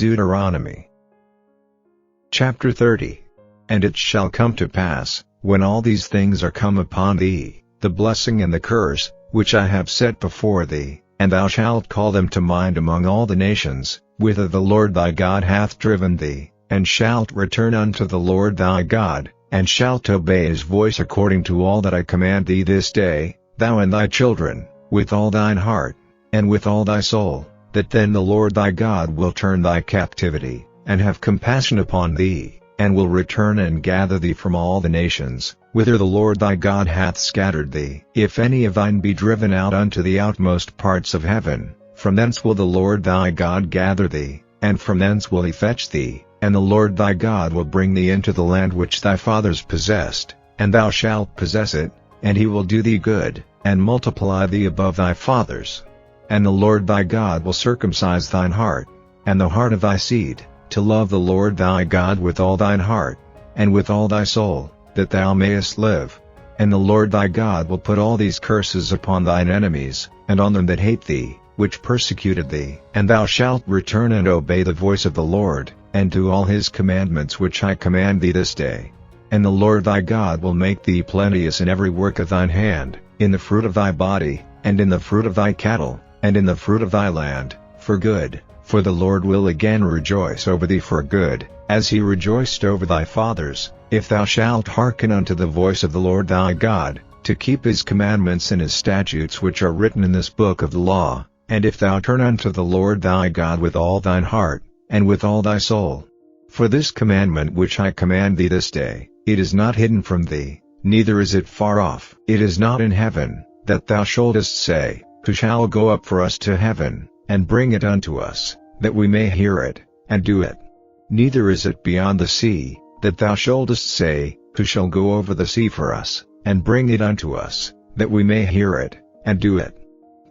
Deuteronomy chapter 30. And it shall come to pass, when all these things are come upon thee, the blessing and the curse, which I have set before thee, and thou shalt call them to mind among all the nations, whither the Lord thy God hath driven thee, and shalt return unto the Lord thy God, and shalt obey his voice according to all that I command thee this day, thou and thy children, with all thine heart, and with all thy soul, that then the Lord thy God will turn thy captivity, and have compassion upon thee, and will return and gather thee from all the nations, whither the Lord thy God hath scattered thee. If any of thine be driven out unto the outmost parts of heaven, from thence will the Lord thy God gather thee, and from thence will he fetch thee, and the Lord thy God will bring thee into the land which thy fathers possessed, and thou shalt possess it, and he will do thee good, and multiply thee above thy fathers. And the Lord thy God will circumcise thine heart, and the heart of thy seed, to love the Lord thy God with all thine heart, and with all thy soul, that thou mayest live. And the Lord thy God will put all these curses upon thine enemies, and on them that hate thee, which persecuted thee. And thou shalt return and obey the voice of the Lord, and do all his commandments which I command thee this day. And the Lord thy God will make thee plenteous in every work of thine hand, in the fruit of thy body, and in the fruit of thy cattle, and in the fruit of thy land, for good. For the Lord will again rejoice over thee for good, as he rejoiced over thy fathers, if thou shalt hearken unto the voice of the Lord thy God, to keep his commandments and his statutes which are written in this book of the law, and if thou turn unto the Lord thy God with all thine heart, and with all thy soul. For this commandment which I command thee this day, it is not hidden from thee, neither is it far off. It is not in heaven, that thou shouldest say, Who shall go up for us to heaven, and bring it unto us, that we may hear it, and do it? Neither is it beyond the sea, that thou shouldest say, Who shall go over the sea for us, and bring it unto us, that we may hear it, and do it?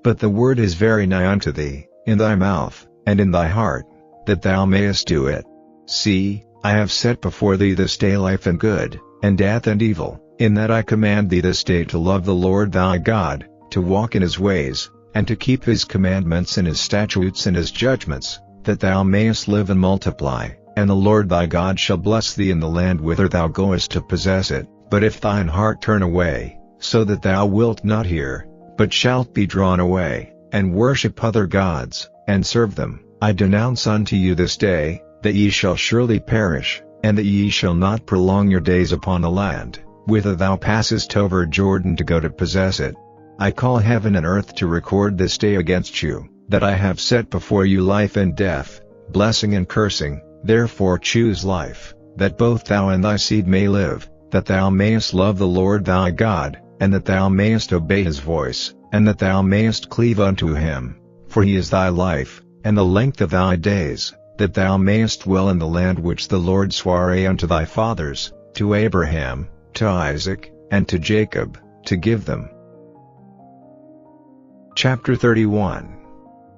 But the word is very nigh unto thee, in thy mouth, and in thy heart, that thou mayest do it. See, I have set before thee this day life and good, and death and evil, in that I command thee this day to love the Lord thy God, to walk in his ways, and to keep his commandments and his statutes and his judgments, that thou mayest live and multiply. And the Lord thy God shall bless thee in the land whither thou goest to possess it. But if thine heart turn away, so that thou wilt not hear, but shalt be drawn away, and worship other gods, and serve them, I denounce unto you this day, that ye shall surely perish, and that ye shall not prolong your days upon the land, whither thou passest over Jordan to go to possess it. I call heaven and earth to record this day against you, that I have set before you life and death, blessing and cursing. Therefore choose life, that both thou and thy seed may live, that thou mayest love the Lord thy God, and that thou mayest obey his voice, and that thou mayest cleave unto him. For he is thy life, and the length of thy days, that thou mayest dwell in the land which the Lord sware unto thy fathers, to Abraham, to Isaac, and to Jacob, to give them. Chapter 31.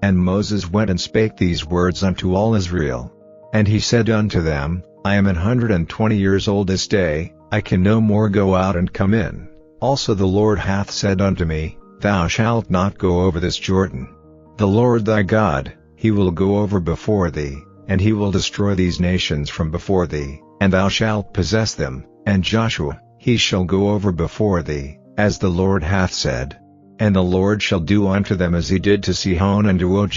And Moses went and spake these words unto all Israel. And he said unto them, I am 120 years old this day, I can no more go out and come in. Also the Lord hath said unto me, Thou shalt not go over this Jordan. The Lord thy God, he will go over before thee, and he will destroy these nations from before thee, and thou shalt possess them. And Joshua, he shall go over before thee, as the Lord hath said. And the Lord shall do unto them as he did to Sihon and to Og,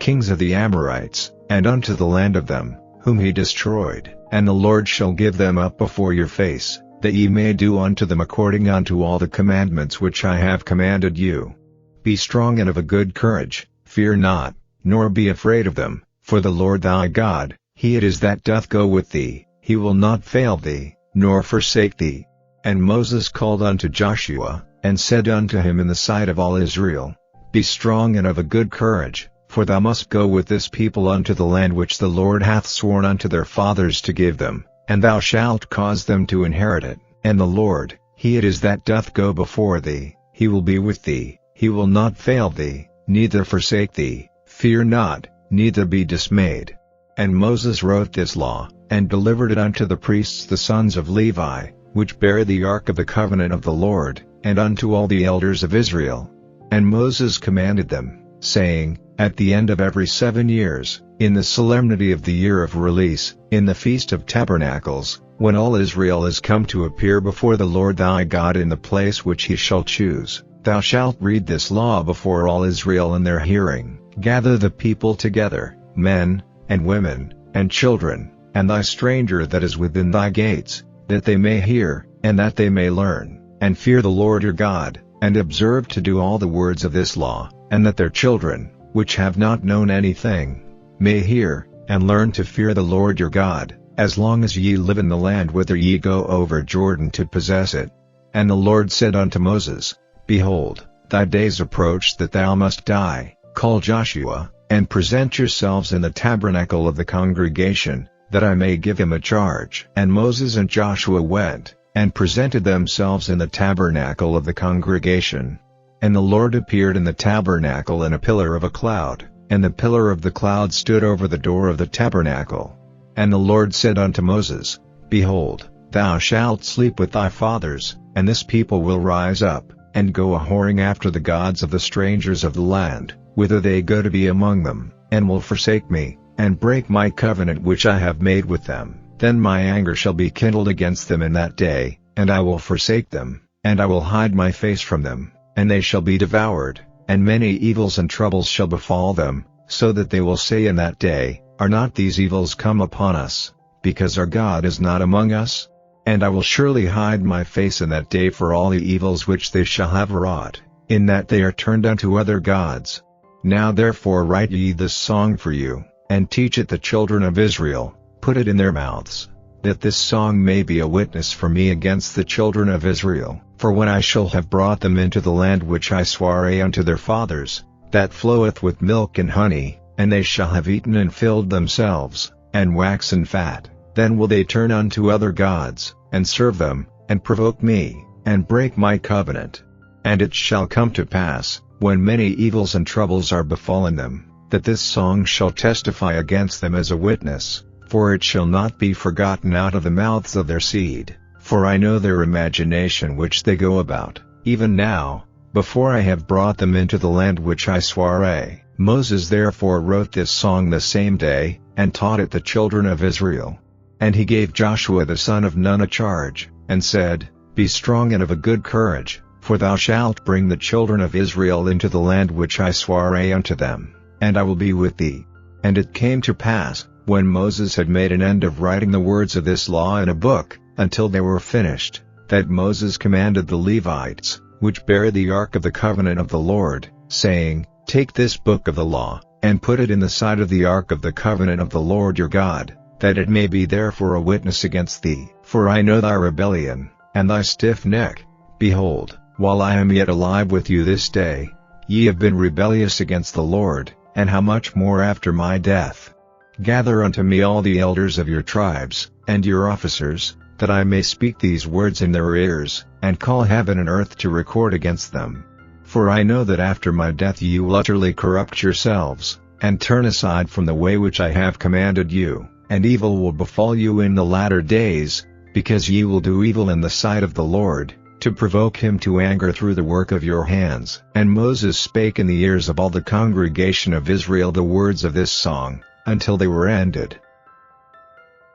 kings of the Amorites, and unto the land of them, whom he destroyed. And the Lord shall give them up before your face, that ye may do unto them according unto all the commandments which I have commanded you. Be strong and of a good courage, fear not, nor be afraid of them, for the Lord thy God, he it is that doth go with thee, he will not fail thee, nor forsake thee. And Moses called unto Joshua, and said unto him in the sight of all Israel, Be strong and of a good courage, for thou must go with this people unto the land which the Lord hath sworn unto their fathers to give them, and thou shalt cause them to inherit it. And the Lord, he it is that doth go before thee, he will be with thee, he will not fail thee, neither forsake thee. Fear not, neither be dismayed. And Moses wrote this law, and delivered it unto the priests the sons of Levi, which bare the ark of the covenant of the Lord, and unto all the elders of Israel. And Moses commanded them, saying, at the end of every 7 years, in the solemnity of the year of release, in the Feast of Tabernacles, when all Israel is come to appear before the Lord thy God in the place which he shall choose, thou shalt read this law before all Israel in their hearing. Gather the people together, men, and women, and children, and thy stranger that is within thy gates, that they may hear, and that they may learn, and fear the Lord your God, and observe to do all the words of this law, and that their children, which have not known anything, may hear, and learn to fear the Lord your God, as long as ye live in the land whither ye go over Jordan to possess it. And the Lord said unto Moses, Behold, thy days approach that thou must die. Call Joshua, and present yourselves in the tabernacle of the congregation, that I may give him a charge. And Moses and Joshua went, and presented themselves in the tabernacle of the congregation. And the Lord appeared in the tabernacle in a pillar of a cloud, and the pillar of the cloud stood over the door of the tabernacle. And the Lord said unto Moses, Behold, thou shalt sleep with thy fathers, and this people will rise up, and go a-whoring after the gods of the strangers of the land, whither they go to be among them, and will forsake me, and break my covenant which I have made with them. Then my anger shall be kindled against them in that day, and I will forsake them, and I will hide my face from them, and they shall be devoured, and many evils and troubles shall befall them, so that they will say in that day, Are not these evils come upon us, because our God is not among us? And I will surely hide my face in that day for all the evils which they shall have wrought, in that they are turned unto other gods. Now therefore write ye this song for you, and teach it the children of Israel, put it in their mouths, that this song may be a witness for me against the children of Israel. For when I shall have brought them into the land which I sware unto their fathers, that floweth with milk and honey, and they shall have eaten and filled themselves, and waxen fat, then will they turn unto other gods, and serve them, and provoke me, and break my covenant. And it shall come to pass, when many evils and troubles are befallen them, that this song shall testify against them as a witness, for it shall not be forgotten out of the mouths of their seed. For I know their imagination which they go about, even now, before I have brought them into the land which I sware. Moses therefore wrote this song the same day, and taught it the children of Israel. And he gave Joshua the son of Nun a charge, and said, Be strong and of a good courage, for thou shalt bring the children of Israel into the land which I sware unto them, and I will be with thee. And it came to pass, when Moses had made an end of writing the words of this law in a book, until they were finished, that Moses commanded the Levites, which bare the ark of the covenant of the Lord, saying, Take this book of the law, and put it in the side of the ark of the covenant of the Lord your God, that it may be there for a witness against thee. For I know thy rebellion, and thy stiff neck. Behold, while I am yet alive with you this day, ye have been rebellious against the Lord, and how much more after my death? Gather unto me all the elders of your tribes, and your officers, that I may speak these words in their ears, and call heaven and earth to record against them. For I know that after my death ye will utterly corrupt yourselves, and turn aside from the way which I have commanded you, and evil will befall you in the latter days, because ye will do evil in the sight of the Lord, to provoke him to anger through the work of your hands. And Moses spake in the ears of all the congregation of Israel the words of this song, until they were ended.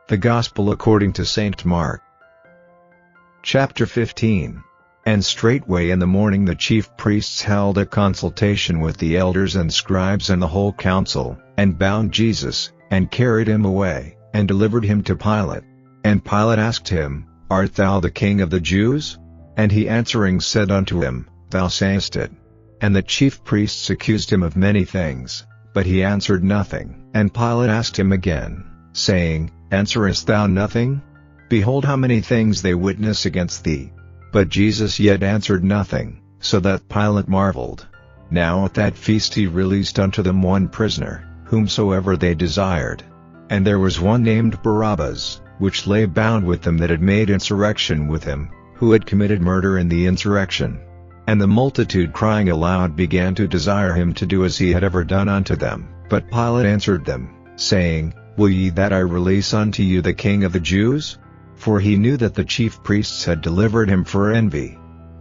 The Gospel according to St. Mark. Chapter 15. And straightway in the morning the chief priests held a consultation with the elders and scribes and the whole council, and bound Jesus, and carried him away, and delivered him to Pilate. And Pilate asked him, Art thou the king of the Jews? And he answering said unto him, Thou sayest it. And the chief priests accused him of many things, but he answered nothing. And Pilate asked him again, saying, Answerest thou nothing? Behold how many things they witness against thee. But Jesus yet answered nothing, so that Pilate marveled. Now at that feast he released unto them one prisoner, whomsoever they desired. And there was one named Barabbas, which lay bound with them that had made insurrection with him, who had committed murder in the insurrection. And the multitude crying aloud began to desire him to do as he had ever done unto them. But Pilate answered them, saying, Will ye that I release unto you the King of the Jews? For he knew that the chief priests had delivered him for envy.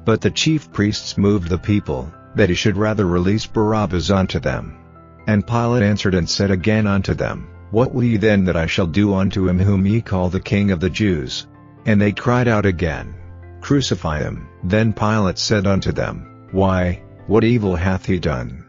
But the chief priests moved the people, that he should rather release Barabbas unto them. And Pilate answered and said again unto them, What will ye then that I shall do unto him whom ye call the King of the Jews? And they cried out again, Crucify him. Then Pilate said unto them, Why, what evil hath he done?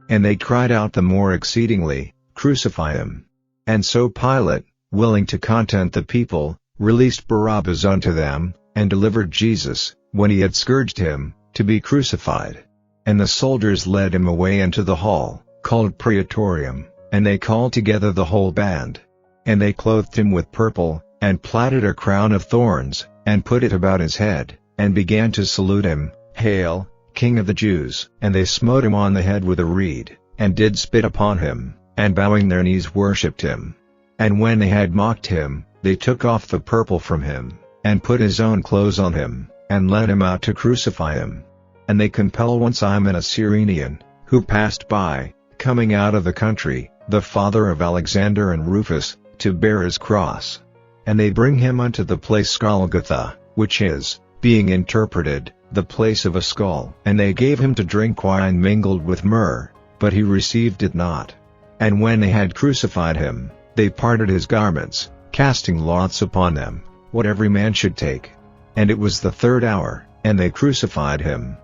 And they cried out the more exceedingly, Crucify him. And so Pilate, willing to content the people, released Barabbas unto them, and delivered Jesus, when he had scourged him, to be crucified. And the soldiers led him away into the hall, called Praetorium, and they called together the whole band. And they clothed him with purple, and platted a crown of thorns, and put it about his head, and began to salute him, Hail, King of the Jews! And they smote him on the head with a reed, and did spit upon him, and bowing their knees worshipped him. And when they had mocked him, they took off the purple from him, and put his own clothes on him, and led him out to crucify him. And they compel one Simon a Cyrenian, who passed by, coming out of the country, the father of Alexander and Rufus, to bear his cross. And they bring him unto the place Golgotha, which is, being interpreted, the place of a skull. And they gave him to drink wine mingled with myrrh, but he received it not. And when they had crucified him, they parted his garments, casting lots upon them, what every man should take. And it was the 3rd hour, and they crucified him,